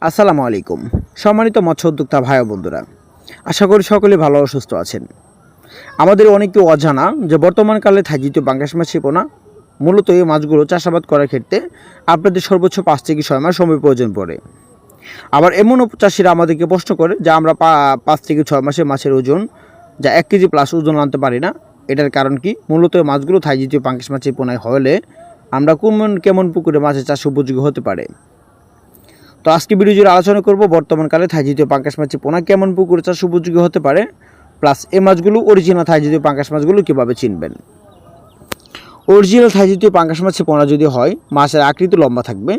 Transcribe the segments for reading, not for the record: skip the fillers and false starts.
আসসালামু আলাইকুম। সম্মানিত মৎস্য উদ্যোক্তা ভাই ও বন্ধুরা, আশা করি সকলে ভালো ও সুস্থ আছেন। আমাদের অনেকে অজানা যে বর্তমানকালে থাইজিত পাঙ্গাস মাছ পোনা মূলত এই মাছগুলো চাষাবাদ করার ক্ষেত্রে আপনাদের সর্বোচ্চ 5 থেকে 6 মাস সময় প্রয়োজন পড়ে। আবার এমনও চাষিরা আমাদেরকে প্রশ্ন করে যে আমরা 5 থেকে 6 মাসে মাছের ওজন যা 1 কেজি প্লাস ওজন আনতে পারি না। এটার কারণ কি? মূলত এই মাছগুলো থাইজিত পাঙ্গাস মাছের পোনায় হলে আমরা কেমন পুকুরে মাছের চাষ উপযোগী হতে পারে। তো আজকে ভিডিও জুড়ে আলোচনা করব বর্তমানকালে থাইজিতীয় পাঙ্গাস মাছের পোনা কেমন পুকুরে চাষ উপযোগী হতে পারে, প্লাস এই মাছগুলো অরিজিনাল থাইজিতীয় পাঙ্গাস মাছগুলো কীভাবে চিনবেন। অরিজিনাল থাইজিতীয় পাঙ্গাস মাছের পোনা যদি হয়, মাছের আকৃতি লম্বা থাকবে।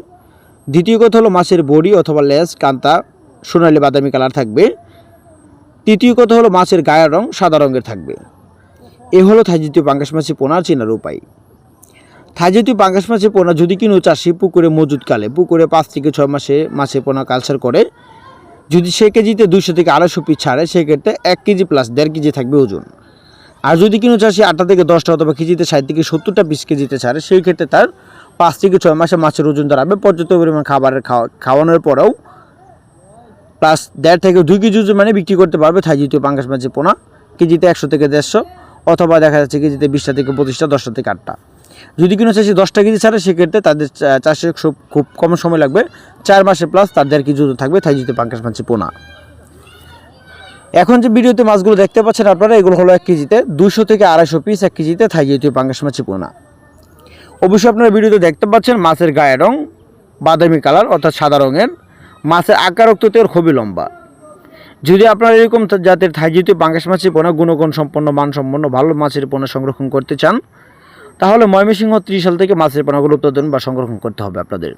দ্বিতীয় কথা হলো মাছের বডি অথবা লেজ কান্তা সোনালি বাদামি কালার থাকবে। তৃতীয় কথা হলো মাছের গায়ের রং সাদা রঙের থাকবে। এ হলো থাইজিতীয় পাঙ্গাস মাছের পোনা চেনার উপায়। থাইজিতীয় পাঙ্গাস মাছের পোনা যদি কিনো চাষি পুকুরে মজুদকালে পুকুরে 5 থেকে 6 মাসে মাছের পোনা কালচার করে, যদি সে কেজিতে 200 থেকে 250 পিস ছাড়ে, সেক্ষেত্রে 1 কেজি প্লাস 1.5 কেজি থাকবে ওজন। আর যদি কিনো চাষি 8টা থেকে 10টা অথবা কেজিতে 60 থেকে 70টা পিস কেজিতে ছাড়ে, সেই ক্ষেত্রে তার 5 থেকে 6 মাসে মাছের ওজন দাঁড়াবে পর্যাপ্ত পরিমাণ খাওয়ানোর পরেও প্লাস 1.5 থেকে 2 কেজি ওজন মানে বিক্রি করতে পারবে থাইজিতীয় পাঙ্গাস মাছের পোনা কেজিতে 100 থেকে 150, অথবা দেখা যাচ্ছে কেজিতে 20টা থেকে 25টা, 10টা থেকে 8টা। যদি কিনো চাষি 10টা কেজি ছাড়ে, সেক্ষেত্রে তাদের চাষে খুব কম সময় লাগবে, 4 মাসে প্লাস তার 1.5 কেজি ওজন থাকবে থাইজিতীয় পাঙ্গাস মাছের পোনা। এখন যে ভিডিওতে মাছগুলো দেখতে পাচ্ছেন আপনারা, এগুলো হলো 1 কেজিতে 200 থেকে 250 পিস 1 কেজিতে থাইজিতীয় পাঙ্গাস মাছের পোনা। অবশ্যই আপনারা ভিডিওতে দেখতে পাচ্ছেন মাছের গায়ের রং বাদামি কালার অর্থাৎ সাদা রঙের, মাছের আকার আকৃতিও খুবই লম্বা। যদি আপনারা এরকম জাতের থাইজিতীয় পাঙ্গাস মাছের পোনা গুণগণ সম্পন্ন মানসম্পন্ন ভালো মাছের পোনা সংরক্ষণ করতে চান, তাহলে ময়মনসিংহ 30 থেকে মাছের পোনাগুলো উৎপাদন বা সংরক্ষণ করতে হবে আপনাদের।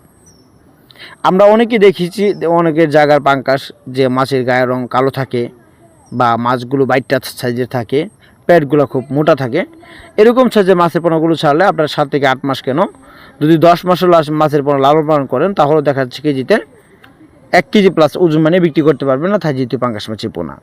আমরা অনেকেই দেখেছি অনেকের জায়গার পাঙ্গাস যে মাছের গায়ের রং কালো থাকে বা মাছগুলো বাইটটা সাইজের থাকে, পেটগুলো খুব মোটা থাকে। এরকম সাইজের মাছের পোনাগুলো ছাড়লে আপনার 7 থেকে 8 মাস কেন, যদি 10 মাসের মাছের পোনা লালন পালন করেন, তাহলে দেখা যাচ্ছে কেজিতে 1 কেজি প্লাস ওজন মানে বিক্রি করতে পারবেন না থাইজিতীয় পাঙ্গাস মাছের পোনা।